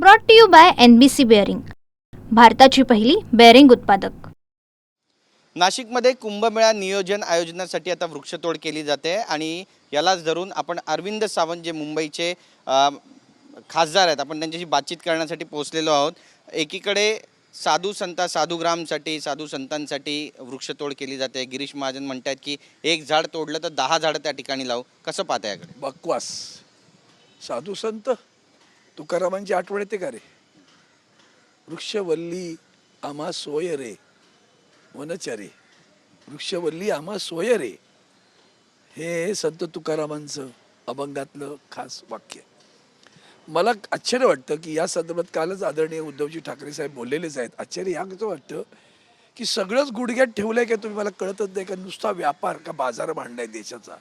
Brought to you by NBC bearing, भारताची पहिली bearing उत्पादक. नाशिकमध्ये कुंभमेळा नियोजन आयोजनासाठी आता वृक्षतोड केली जाते आणि यालाच धरून आपण अरविंद सावंत जे मुंबईचे खासदार आहेत, आपण त्यांच्याशी बातचीत करण्यासाठी पोहोचलेलो आहोत. एकीकडे साधू संतांसाठी वृक्षतोड केली जाते. गिरीश महाजन म्हणतात की एक झाड तोडलं तर 10 झाडं त्या ठिकाणी लावू. कसं पाहता याकडे? बकवास. साधू संत तुकारामांची आठवण येते का रे? वृक्षवल्ली आम्हा सोय रे वनचरे, वृक्षवल्ली आम्हा सोय रे, हे संत तुकारामांचं अभंगातलं खास वाक्य. मला आश्चर्य वाटतं की या संदर्भात कालच आदरणीय उद्धवजी ठाकरे साहेब बोललेलेच आहेत. आश्चर्य याचं वाटतं की सगळंच गुडघ्यात ठेवलंय का तुम्ही? मला कळतच नाही का नुसता व्यापार का बाजार मांडलाय देशाचा.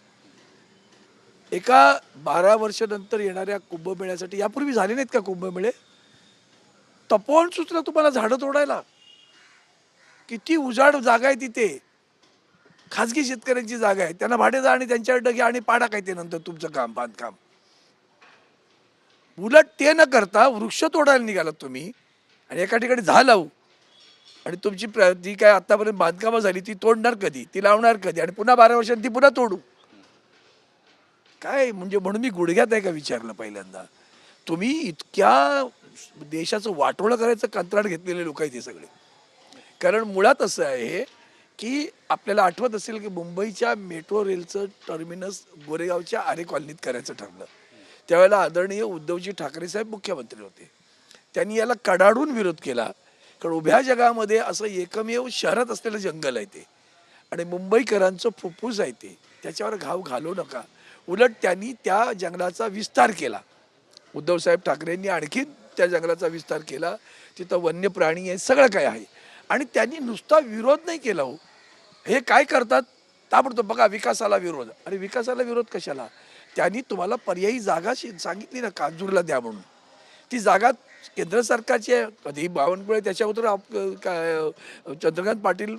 एका 12 वर्षानंतर येणाऱ्या कुंभमेळ्यासाठी, यापूर्वी झाले नाहीत का कुंभमेळे? तपोवन सुचलं तुम्हाला झाडं तोडायला. किती उजाड जागा आहे तिथे, खाजगी शेतकऱ्यांची जागा आहे. त्यांना भाडे जा आणि त्यांच्याकडे घ्या आणि पाडा काय ते नंतर तुमचं काम बांधकाम. उलट ते न करता वृक्ष तोडायला निघालात तुम्ही आणि एका ठिकाणी झाड लावू आणि तुमची जी काय आतापर्यंत बांधकामं झाली ती तोडणार कधी, ती लावणार कधी आणि पुन्हा 12 वर्षांनी ती पुन्हा तोडू. काय म्हणजे? म्हणून मी गुडघ्यात आहे का विचारलं पहिल्यांदा. तुम्ही इतक्या देशाचं वाटोळं करायचं कंत्राट घेतलेले लोक आहेत हे सगळे. कारण मुळात असं आहे की आपल्याला आठवत असेल की मुंबईच्या मेट्रो रेलचं टर्मिनस गोरेगावच्या आरे कॉलनीत करायचं ठरलं. त्यावेळेला आदरणीय उद्धवजी ठाकरे साहेब मुख्यमंत्री होते. त्यांनी याला कडाडून विरोध केला. कारण उभ्या जगामध्ये असं एकमेव शहरात असलेलं जंगल आहे ते आणि मुंबईकरांचं फुफ्फुस आहे ते, त्याच्यावर घाव घालू नका. उलट त्यांनी त्या जंगलाचा विस्तार केला. उद्धवसाहेब ठाकरेंनी आणखी त्या जंगलाचा विस्तार केला. तिथं वन्य प्राणी आहे, सगळं काय आहे. आणि त्यांनी नुसता विरोध नाही केला हो. हे काय करतात ताबडतोब बघा, विकासाला विरोध. अरे विकासाला विरोध कशाला? त्यांनी तुम्हाला पर्यायी जागा सांगितली ना, कांजूरला द्या म्हणून. ती जागा केंद्र सरकारची आहे. कधी बावनकुळे त्याच्यावर चंद्रकांत पाटील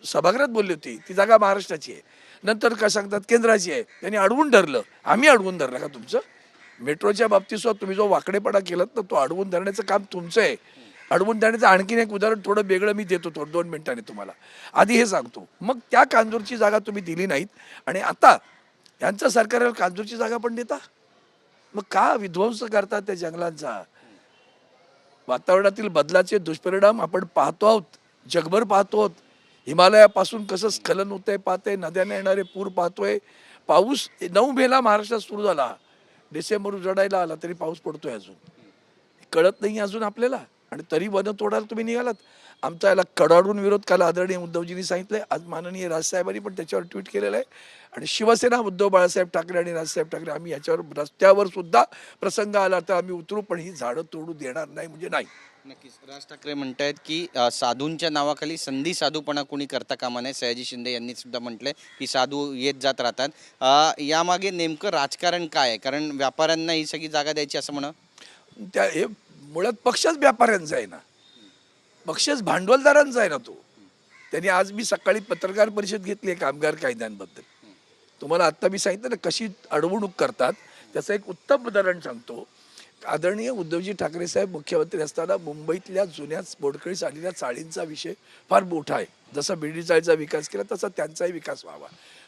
सभागृहात बोलली होती, ती जागा महाराष्ट्राची आहे. नंतर काय सांगतात केंद्राची आहे. त्यांनी अडवून धरलं. आम्ही अडवून धरलं का तुमचं? मेट्रोच्या बाबतीत सुद्धा तुम्ही जो वाकडेपणा केलात ना, तो अडवून धरण्याचं काम तुमचं आहे. अडवून धरण्याचं आणखीन एक उदाहरण थोडं वेगळं मी देतो 2 मिनिटांनी तुम्हाला. आधी हे सांगतो, मग त्या कांजूरची जागा तुम्ही दिली नाहीत आणि आता यांचं सरकारला कांजूरची जागा पण देता. मग का विध्वंस करतात त्या जंगलांचा? वातावरणातील बदलाचे दुष्परिणाम आपण पाहतो आहोत, जगभर पाहतो आहोत. हिमालयापासून कसं स्खलन होतंय पाहतोय, नद्यांना येणारे पूर पाहतोय. पाऊस 9 मेला महाराष्ट्रात सुरू झाला, डिसेंबर उजडायला आला तरी पाऊस पडतोय अजून. कळत नाही अजून आपल्याला आणि तरी वन तोडायला तुम्ही निघालात. आमचा याला कडाडून विरोध काल आदरणीय उद्धवजींनी सांगितलंय. आज माननीय राजसाहेबांनी पण त्याच्यावर ट्विट केलेलं आहे. आणि शिवसेना उद्धव बाळासाहेब ठाकरे आणि राजसाहेब ठाकरे आम्ही याच्यावर रस्त्यावर सुद्धा प्रसंग आला तर आम्ही उतरू, पण ही झाडं तोडू देणार नाही म्हणजे नाही. नक्कीच. राज ठाकरे म्हणतायत की साधूंच्या नावाखाली संधी साधूपणा कोणी करता कामा नये. सयाजी शिंदे यांनी सुद्धा म्हटलंय की साधू येत जात राहतात. यामागे नेमकं राजकारण काय आहे? कारण व्यापाऱ्यांना ही सगळी जागा द्यायची असं म्हणा. त्या हे मुळात पक्षच व्यापाऱ्यांचा आहे ना, पक्षच भांडवलदारांचा आहे ना तो. त्यांनी आज मी सकाळी पत्रकार परिषद घेतली आहे कामगार कायद्यांबद्दल. तुम्हाला आत्ता मी सांगितलं ना कशी अडवणूक करतात, त्याचं एक उत्तम उदाहरण सांगतो. आदरणीय उद्धवजी ठाकरे साहेब मुख्यमंत्री असताना मुंबईतल्या जुन्या मोडकळीस आलेल्या चाळींचा विषय फार मोठा आहे. जसा बिडी चाळीचा विकास केला तसा त्यांचाही विकास व्हावा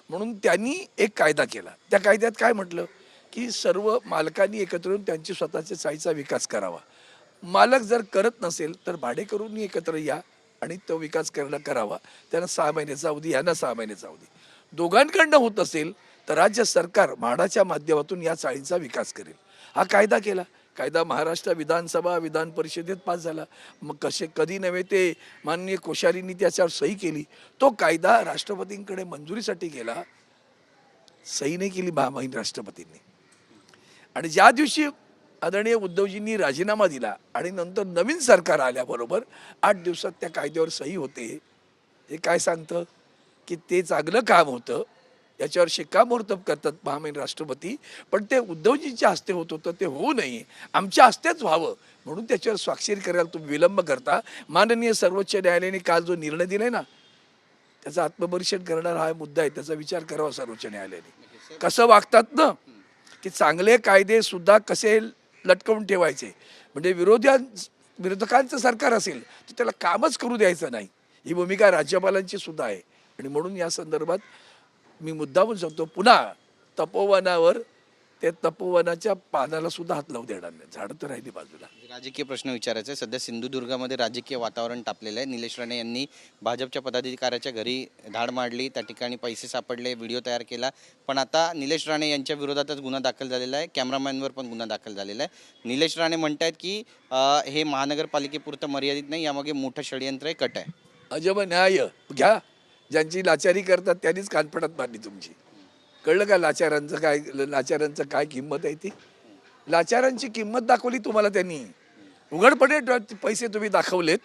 म्हणून त्यांनी एक कायदा केला. त्या कायद्यात काय म्हटलं की सर्व मालकांनी एकत्र येऊन त्यांची स्वतःच्या चाळीचा विकास करावा. मालक जर करत नसेल तर भाडेकरूंनी एकत्र या आणि तो विकास करावा. त्यांना 6 महिन्याचा अवधी, यांना 6 महिन्याचा अवधी. दोघांकडनं होत असेल तर राज्य सरकार म्हाडाच्या माध्यमातून या चाळींचा विकास करेल. हा कायदा केला. कायदा महाराष्ट्र विधानसभा विधान परिषदेत पास झाला. मग कधी नव्हे ते माननीय कोश्यारींनी त्याच्यावर सही केली. तो कायदा राष्ट्रपतींकडे मंजुरीसाठी गेला. सही नाही केली महामहिम राष्ट्रपतींनी. आणि ज्या दिवशी आदरणीय उद्धवजींनी राजीनामा दिला आणि नंतर नवीन सरकार आल्याबरोबर 8 दिवसात त्या कायद्यावर सही होते. हे काय सांगतं की ते चांगलं काम होतं, याच्यावर शिक्कामोर्तब करतात महामहिम राष्ट्रपती. पण ते उद्धवजींच्या हस्ते होत होतं, ते होऊ नये, आमच्या हस्तेच व्हावं म्हणून त्याच्यावर स्वाक्षरी करायला तुम्ही विलंब करता. माननीय सर्वोच्च न्यायालयाने काल जो निर्णय दिलाय ना, त्याचा आत्मपरीक्षण करणारा हा मुद्दा आहे. त्याचा विचार करावा सर्वोच्च न्यायालयाने. कसं वागतात ना, की चांगले कायदे सुद्धा कसे लटकवून ठेवायचे. म्हणजे विरोधकांचं सरकार असेल तर त्याला कामच करू द्यायचं नाही, ही भूमिका राज्यपालांची सुद्धा आहे. आणि म्हणून या संदर्भात मी मुद्दामून सांगतो, पुन्हा तपोवनावर ते तपोवनाच्या पानाला सुद्धा हात लावू देणार नाही. झाडं तर राहिली बाजूला. राजकीय प्रश्न विचारायचा आहे. सध्या सिंधुदुर्गामध्ये राजकीय वातावरण तापलेलं आहे. निलेश राणे यांनी भाजपच्या पदाधिकाऱ्याच्या घरी धाड मारली, त्या ठिकाणी पैसे सापडले, व्हिडिओ तयार केला. पण आता निलेश राणे यांच्या विरोधातच गुन्हा दाखल झालेला आहे. कॅमेरामॅनवर पण गुन्हा दाखल झालेला आहे. निलेश राणे म्हणतायत की हे महानगरपालिकेपुरतं मर्यादित नाही, यामागे मोठं षडयंत्र आहे, कट आहे. अजब न्याय घ्या. ज्यांची लाचारी करतात त्यांनीच कानपडात मारली तुमची. कळलं का लाचारांचं काय किंमत आहे ती? लाचारांची किंमत दाखवली तुम्हाला त्यांनी. उघडपणे पैसे तुम्ही दाखवलेत.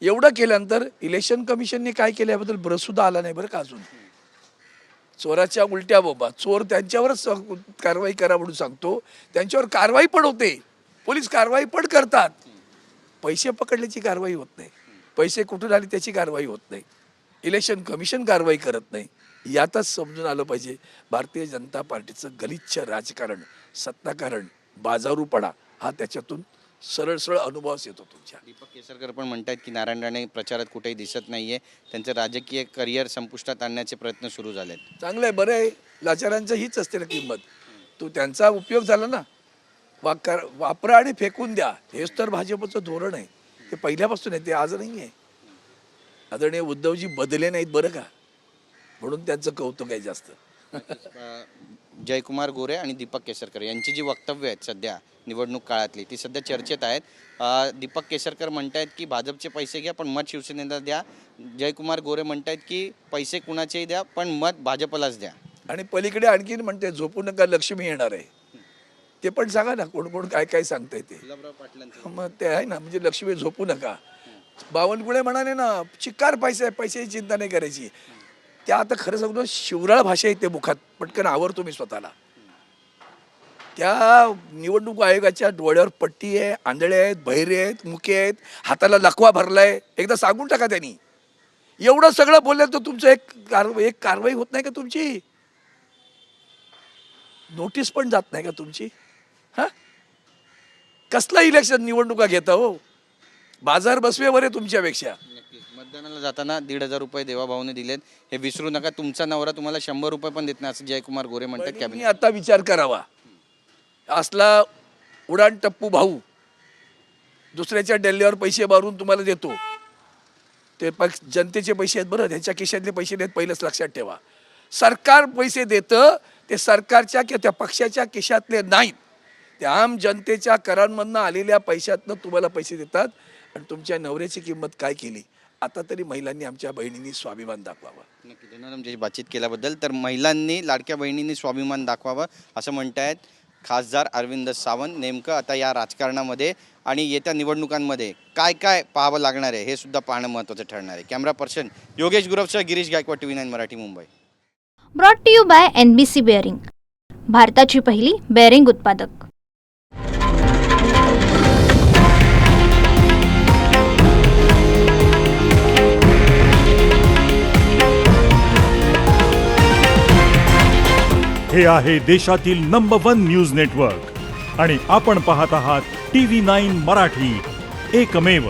एवढं केल्यानंतर इलेक्शन कमिशनने काय केलं याबद्दल बरंसुद्धा आला नाही बरं का अजून. चोराच्या उलट्या बोबा. चोर त्यांच्यावरच कारवाई करा म्हणून सांगतो, त्यांच्यावर कारवाई पण होते, पोलीस कारवाई पण करतात. पैसे पकडल्याची कारवाई होत नाही, पैसे कुठून आले त्याची कारवाई होत नाही, इलेक्शन कमिशन कारवाई करत नाही. यातच समजून आलं पाहिजे भारतीय जनता पार्टीचं गलिच्छ राजकारण, सत्ताकारण, बाजारूपणा हा त्याच्यातून सरळ सरळ अनुभवास येतो तुमच्या. दीपक केसरकर पण म्हणतात की नारायण राणे प्रचारात कुठेही दिसत नाहीये, त्यांचं राजकीय करिअर संपुष्टात आणण्याचे प्रयत्न सुरू झालेत. चांगलं आहे, बरं आहे. लाचारांचं हीच असते ना किंमत. तो त्यांचा उपयोग झाला ना, वापरा आणि फेकून द्या, हेच तर भाजपचं धोरण आहे. ते पहिल्यापासून आहे, ते आज नाही आहे. आदरणीय उद्धवजी बदले नाहीत बरं का, म्हणून त्यांचं कौतुक आहे जास्त. जयकुमार गोरे आणि दीपक केसरकर यांची जी वक्तव्य आहेत सध्या निवडणूक काळातली, ती सध्या चर्चेत आहेत. दीपक केसरकर म्हणतायत की भाजपचे पैसे घ्या पण मत शिवसेनेला द्या. जयकुमार गोरे म्हणतायत की पैसे कुणाचेही द्या पण मत भाजपलाच द्या. आणि पलीकडे आणखीन म्हणते झोपू नका, लक्ष्मी येणार आहे. ते पण सांगा ना, कोण कोण काय काय सांगताय ते. मग ते आहे ना, म्हणजे लक्ष्मी झोपू नका. बावनकुळे म्हणाले ना, चिक्कार पैशाची चिंता नाही करायची. त्या आता खरं सांगतो शिवराळ भाषा येते मुखात, पटकन आवरतो मी स्वतःला. त्या निवडणूक आयोगाच्या डोळ्यावर पट्टी आहे, आंधळे आहेत, बहिरे आहेत, मुके आहेत, हाताला लकवा भरलाय. एकदा सांगून टाका त्यांनी. एवढं सगळं बोललं तर तुमचं एक कारवाई होत नाही का तुमची? नोटीस पण जात नाही का तुमची? हा, कसलं इलेक्शन निवडणुका घेता हो? बाजार बसवे बरे तुमच्यापेक्षा. मतदानाला जाताना 1,500 रुपये देवाभाऊने दिलेत, हे विसरू नका. तुमचा नवरा तुम्हाला 100 रुपये पण देत नाही असं जयकुमार गोरे म्हणतात. मी आता विचार करावा, असला उडाण टप्पू भाऊ दुसऱ्याच्या डेल्ल्यावर पैसे मारून तुम्हाला देतो. ते जनतेचे पैसे आहेत बरं, त्यांच्या खिशातले पैसे नाहीत, पहिलंच लक्षात ठेवा. सरकार पैसे देतं ते सरकारच्या किंवा त्या पक्षाच्या खिशातले नाहीत, ते आम जनतेच्या करांमधनं आलेल्या पैशातनं तुम्हाला पैसे देतात. आणि तुमच्या नवऱ्याची किंमत काय केली आता तरी महिलांनी, आमच्या बहिणींनी स्वाभिमान दाखवावा. नक्की धन्यवाद आमच्याशी बातचीत केल्याबद्दल. तर महिलांनी, लाडक्या बहिणींनी स्वाभिमान दाखवावं असं म्हणतायत खासदार अरविंद सावंत. नेमकं आता या राजकारणामध्ये आणि येत्या निवडणुकांमध्ये काय काय पाहावं लागणार आहे हे सुद्धा पाहणं महत्त्वाचं ठरणार आहे. कॅमेरा पर्सन योगेश गुरवसह Girish Gaikwad, TV9 Marathi, Mumbai. Brought to you by NBC bearing, भारताची पहिली बेअरिंग उत्पादक. हे आहे देशातील नंबर 1 न्यूज नेटवर्क आणि आपण पाहत आहात TV9 मराठी, एकमेव.